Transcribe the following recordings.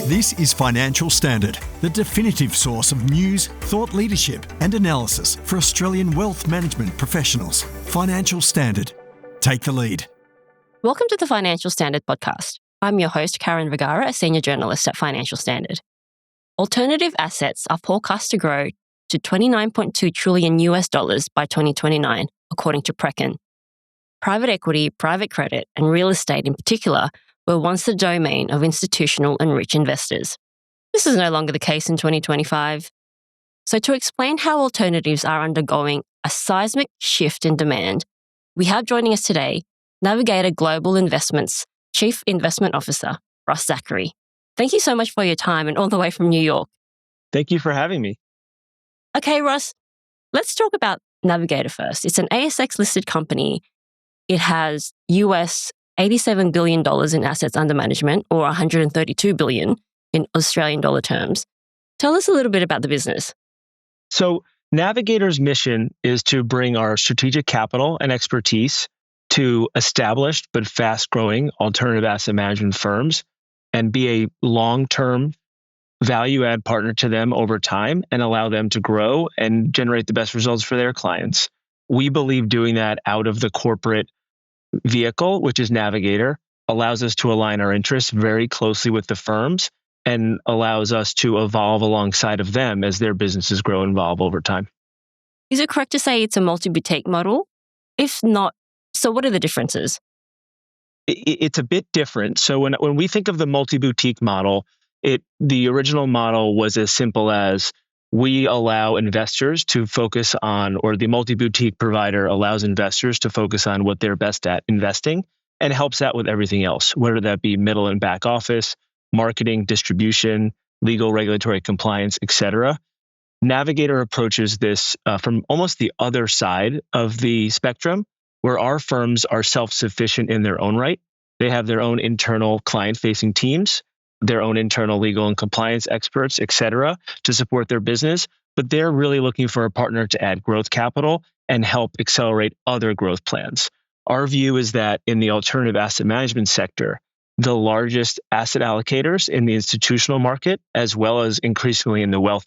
This is Financial Standard, the definitive source of news, thought leadership and analysis for Australian wealth management professionals. Financial Standard. Take the lead. Welcome to the Financial Standard podcast. I'm your host, Karen Vergara, a senior journalist at Financial Standard. Alternative assets are forecast to grow to $29.2 trillion by 2029, according to Preqin. Private equity, private credit, and real estate in particular were once the domain of institutional and rich investors. This is no longer the case in 2025. So to explain how alternatives are undergoing a seismic shift in demand, we have joining us today Navigator Global Investments Chief Investment Officer, Ross Zachary. Thank you so much for your time and all the way from New York. Thank you for having me. Okay, Ross, let's talk about Navigator first. It's an ASX-listed company. It has US $87 billion in assets under management, or $132 billion in Australian dollar terms. Tell us a little bit about the business. So Navigator's mission is to bring our strategic capital and expertise to established but fast-growing alternative asset management firms and be a long-term value-add partner to them over time and allow them to grow and generate the best results for their clients. We believe doing that out of the corporate vehicle, which is Navigator, allows us to align our interests very closely with the firms and allows us to evolve alongside of them as their businesses grow and evolve over time. Is it correct to say it's a multi-boutique model? If not, so what are the differences? It's a bit different. So when we think of the multi-boutique model, the original model was as simple as we allow investors to focus on, or the multi-boutique provider allows investors to focus on what they're best at investing and helps out with everything else, whether that be middle and back office, marketing, distribution, legal, regulatory compliance, etc. Navigator approaches this from almost the other side of the spectrum, where our firms are self-sufficient in their own right. They have their own internal client-facing teams, their own internal legal and compliance experts, et cetera, to support their business. But they're really looking for a partner to add growth capital and help accelerate other growth plans. Our view is that in the alternative asset management sector, the largest asset allocators in the institutional market, as well as increasingly in the wealth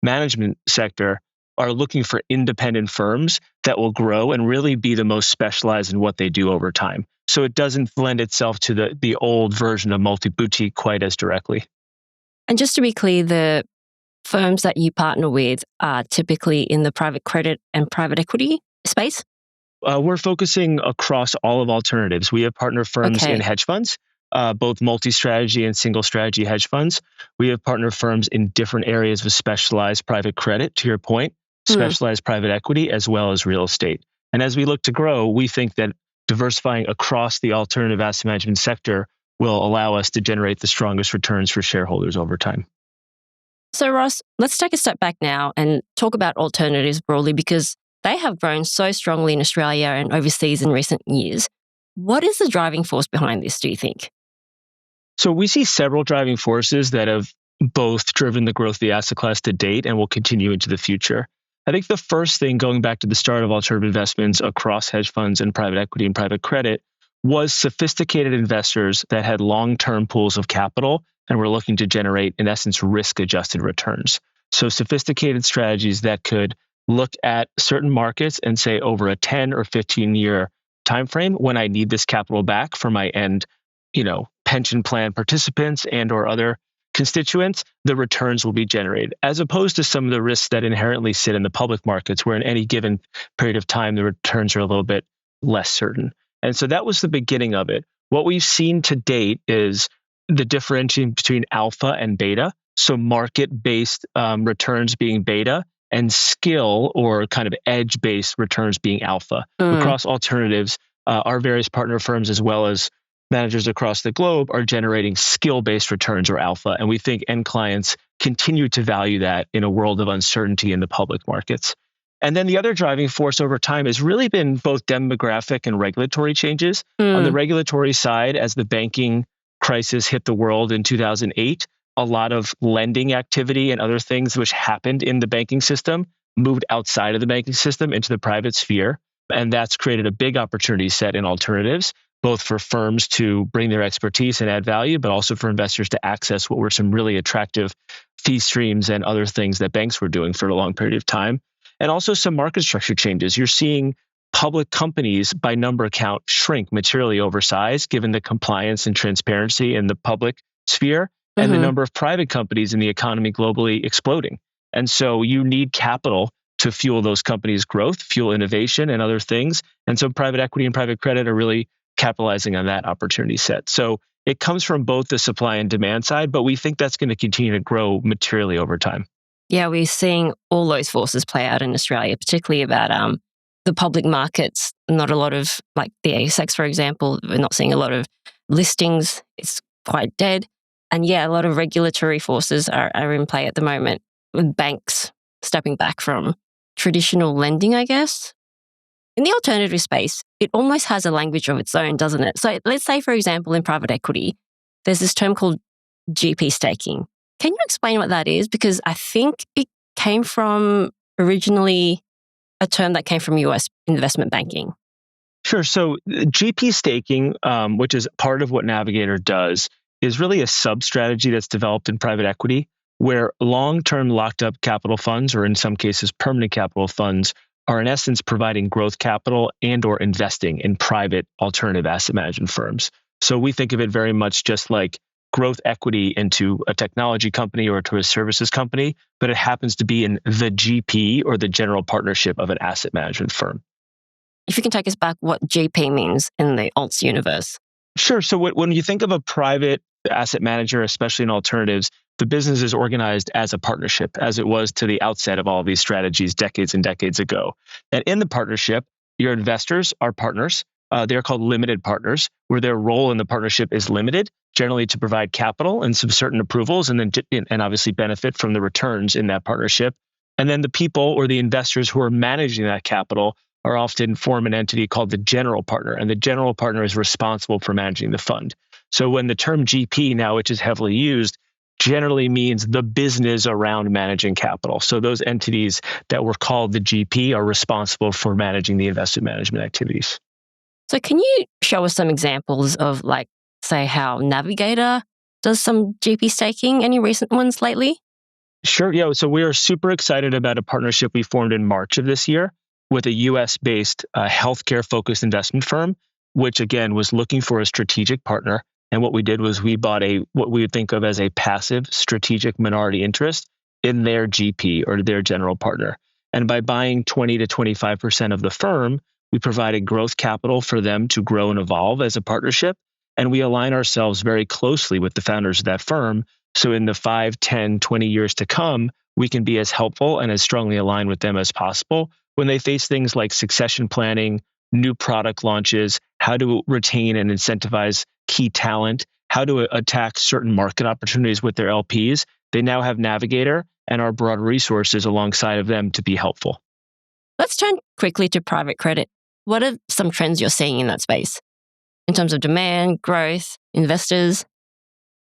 management sector, are looking for independent firms that will grow and really be the most specialized in what they do over time. So it doesn't lend itself to the old version of multi-boutique quite as directly. And just to be clear, the firms that you partner with are typically in the private credit and private equity space? We're focusing across all of alternatives. We have partner firms in hedge funds, both multi-strategy and single-strategy hedge funds. We have partner firms in different areas of specialized private credit, to your point, specialized private equity, as well as real estate. And as we look to grow, we think that diversifying across the alternative asset management sector will allow us to generate the strongest returns for shareholders over time. So Ross, let's take a step back now and talk about alternatives broadly, because they have grown so strongly in Australia and overseas in recent years. What is the driving force behind this, do you think? So we see several driving forces that have both driven the growth of the asset class to date and will continue into the future. I think the first thing, going back to the start of alternative investments across hedge funds and private equity and private credit, was sophisticated investors that had long-term pools of capital and were looking to generate, in essence, risk-adjusted returns. So sophisticated strategies that could look at certain markets and say over a 10 or 15-year timeframe, when I need this capital back for my end, pension plan participants and or other constituents, the returns will be generated, as opposed to some of the risks that inherently sit in the public markets, where in any given period of time, the returns are a little bit less certain. And so that was the beginning of it. What we've seen to date is the differentiation between alpha and beta. So market-based returns being beta and skill or kind of edge-based returns being alpha. Across alternatives, our various partner firms, as well as managers across the globe, are generating skill-based returns or alpha. And we think end clients continue to value that in a world of uncertainty in the public markets. And then the other driving force over time has really been both demographic and regulatory changes. On the regulatory side, as the banking crisis hit the world in 2008, a lot of lending activity and other things which happened in the banking system moved outside of the banking system into the private sphere. And that's created a big opportunity set in alternatives. both for firms to bring their expertise and add value, but also for investors to access what were some really attractive fee streams and other things that banks were doing for a long period of time. And also some market structure changes. You're seeing public companies by number count shrink materially over size, given the compliance and transparency in the public sphere, and the number of private companies in the economy globally exploding. And so you need capital to fuel those companies' growth, fuel innovation and other things. And so private equity and private credit are really capitalizing on that opportunity set. So it comes from both the supply and demand side, but we think that's going to continue to grow materially over time. Yeah, we're seeing all those forces play out in Australia, particularly about the public markets. Not a lot of, like the ASX, for example, we're not seeing a lot of listings. It's quite dead. And yeah, a lot of regulatory forces are in play at the moment, with banks stepping back from traditional lending, I guess. In the alternative space, it almost has a language of its own, doesn't it? So let's say, for example, in private equity, there's this term called GP staking. Can you explain what that is? Because I think it came from originally a term that came from US investment banking. Sure. So GP staking, which is part of what Navigator does, is really a sub-strategy that's developed in private equity, where long-term locked-up capital funds, or in some cases permanent capital funds, are in essence providing growth capital and or investing in private alternative asset management firms. So we think of it very much just like growth equity into a technology company or to a services company, but it happens to be in the GP or the general partnership of an asset management firm. If you can take us back, what GP means in the alts universe. Sure. So when you think of a private asset manager, especially in alternatives, the business is organized as a partnership, as it was to the outset of all of these strategies decades and decades ago. And in the partnership, your investors are partners. They're called limited partners, where their role in the partnership is limited, generally to provide capital and some certain approvals, and obviously benefit from the returns in that partnership. And then the people or the investors who are managing that capital are often form an entity called the general partner, and the general partner is responsible for managing the fund. So when the term GP now, which is heavily used, generally means the business around managing capital. So those entities that were called the GP are responsible for managing the investment management activities. So can you show us some examples of, like, say, how Navigator does some GP staking? Any recent ones lately? Sure. Yeah. So we are super excited about a partnership we formed in March of this year with a US-based healthcare-focused investment firm, which again was looking for a strategic partner. And what we did was we bought what we would think of as a passive strategic minority interest in their GP or their general partner. And by buying 20 to 25% of the firm, we provided growth capital for them to grow and evolve as a partnership. And we align ourselves very closely with the founders of that firm. So in the 5, 10, 20 years to come, we can be as helpful and as strongly aligned with them as possible when they face things like succession planning, new product launches, how to retain and incentivize key talent, how to attack certain market opportunities with their LPs. They now have Navigator and our broad resources alongside of them to be helpful. Let's turn quickly to private credit. What are some trends you're seeing in that space in terms of demand, growth, investors?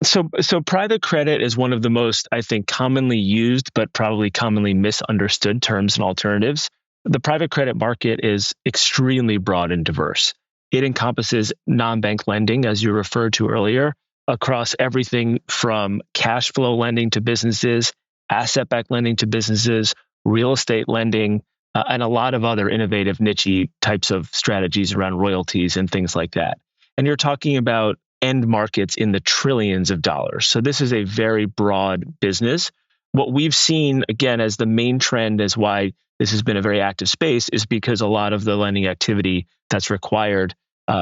So private credit is one of the most, I think, commonly used, but probably commonly misunderstood terms in alternatives. The private credit market is extremely broad and diverse. It encompasses non-bank lending, as you referred to earlier, across everything from cash flow lending to businesses, asset-backed lending to businesses, real estate lending, and a lot of other innovative niche types of strategies around royalties and things like that. And you're talking about end markets in the trillions of dollars. So this is a very broad business. What we've seen, again, as the main trend as why this has been a very active space is because a lot of the lending activity that's required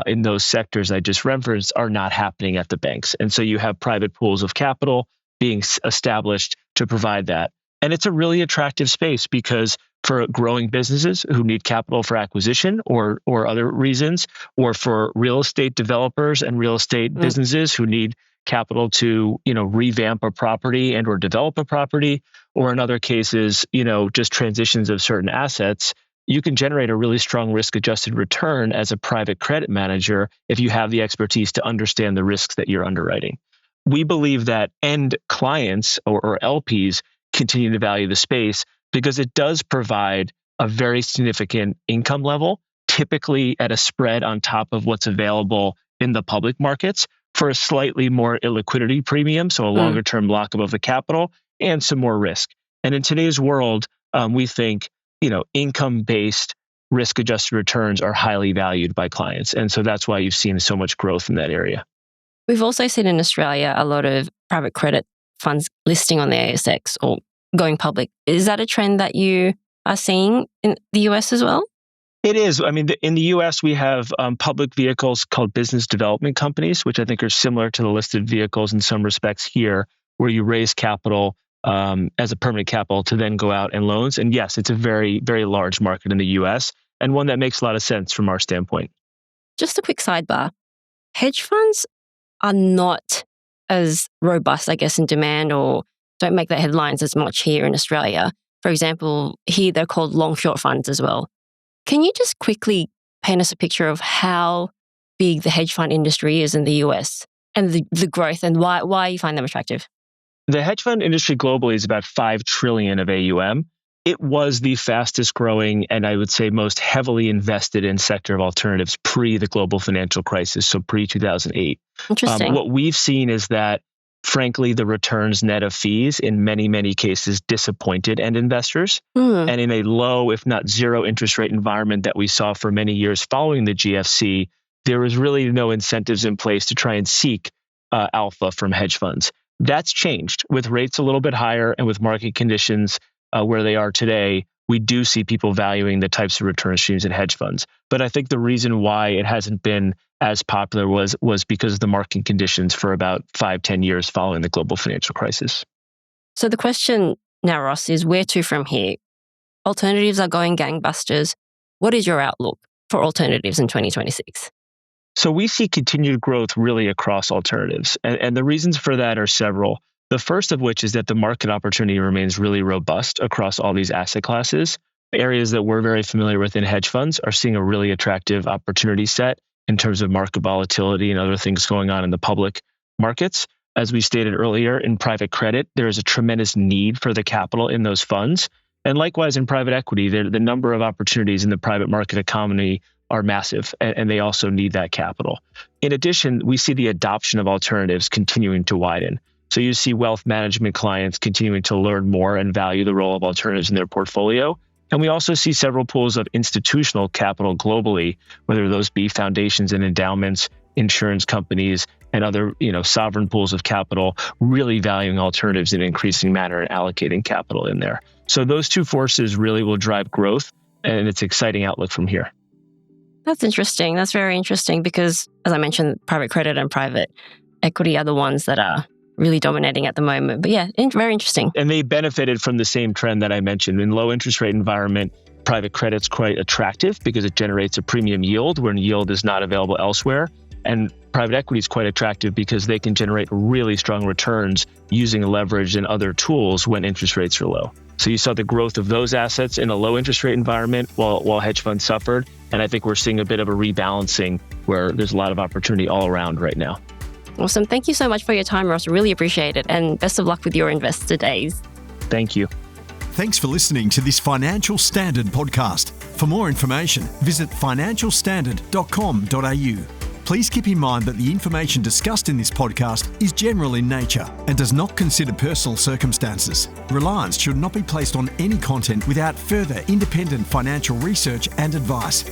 in those sectors I just referenced are not happening at the banks. And so you have private pools of capital being established to provide that. And it's a really attractive space because for growing businesses who need capital for acquisition or other reasons, or for real estate developers and real estate businesses who need capital to, revamp a property and or develop a property, or in other cases, just transitions of certain assets, you can generate a really strong risk-adjusted return as a private credit manager if you have the expertise to understand the risks that you're underwriting. We believe that end clients or LPs continue to value the space because it does provide a very significant income level, typically at a spread on top of what's available in the public markets for a slightly more illiquidity premium, so a longer term lock above the capital and some more risk. And in today's world, we think income-based risk-adjusted returns are highly valued by clients. And so that's why you've seen so much growth in that area. We've also seen in Australia a lot of private credit funds listing on the ASX or going public. Is that a trend that you are seeing in the US as well? It is. I mean, in the US, we have public vehicles called business development companies, which I think are similar to the listed vehicles in some respects here, where you raise capital as a permanent capital to then go out and loans. And yes, it's a very, very large market in the US and one that makes a lot of sense from our standpoint. Just a quick sidebar. Hedge funds are not as robust, I guess, in demand or don't make the headlines as much here in Australia. For example, here they're called long-short funds as well. Can you just quickly paint us a picture of how big the hedge fund industry is in the US and the growth and why you find them attractive? The hedge fund industry globally is about $5 trillion of AUM. It was the fastest growing and I would say most heavily invested in sector of alternatives pre the global financial crisis, so pre-2008. Interesting. What we've seen is that, frankly, the returns net of fees in many, many cases disappointed end investors. And in a low, if not zero interest rate environment that we saw for many years following the GFC, there was really no incentives in place to try and seek alpha from hedge funds. That's changed with rates a little bit higher and with market conditions where they are today. We do see people valuing the types of return streams in hedge funds. But I think the reason why it hasn't been as popular was because of the market conditions for about 5-10 years following the global financial crisis. So the question now, Ross, is where to from here? Alternatives are going gangbusters. What is your outlook for alternatives in 2026? So we see continued growth really across alternatives. And the reasons for that are several. The first of which is that the market opportunity remains really robust across all these asset classes. Areas that we're very familiar with in hedge funds are seeing a really attractive opportunity set in terms of market volatility and other things going on in the public markets. As we stated earlier, in private credit, there is a tremendous need for the capital in those funds. And likewise, in private equity, the number of opportunities in the private market economy are massive, and they also need that capital. In addition, we see the adoption of alternatives continuing to widen. So you see wealth management clients continuing to learn more and value the role of alternatives in their portfolio. And we also see several pools of institutional capital globally, whether those be foundations and endowments, insurance companies, and other sovereign pools of capital, really valuing alternatives in an increasing manner and allocating capital in there. So those two forces really will drive growth, and it's an exciting outlook from here. That's interesting. That's very interesting because, as I mentioned, private credit and private equity are the ones that are really dominating at the moment. But yeah, very interesting. And they benefited from the same trend that I mentioned. In low interest rate environment, private credit's quite attractive because it generates a premium yield when yield is not available elsewhere. And private equity is quite attractive because they can generate really strong returns using leverage and other tools when interest rates are low. So you saw the growth of those assets in a low interest rate environment while hedge funds suffered. And I think we're seeing a bit of a rebalancing where there's a lot of opportunity all around right now. Awesome. Thank you so much for your time, Ross. Really appreciate it. And best of luck with your investor days. Thank you. Thanks for listening to this Financial Standard podcast. For more information, visit financialstandard.com.au. Please keep in mind that the information discussed in this podcast is general in nature and does not consider personal circumstances. Reliance should not be placed on any content without further independent financial research and advice.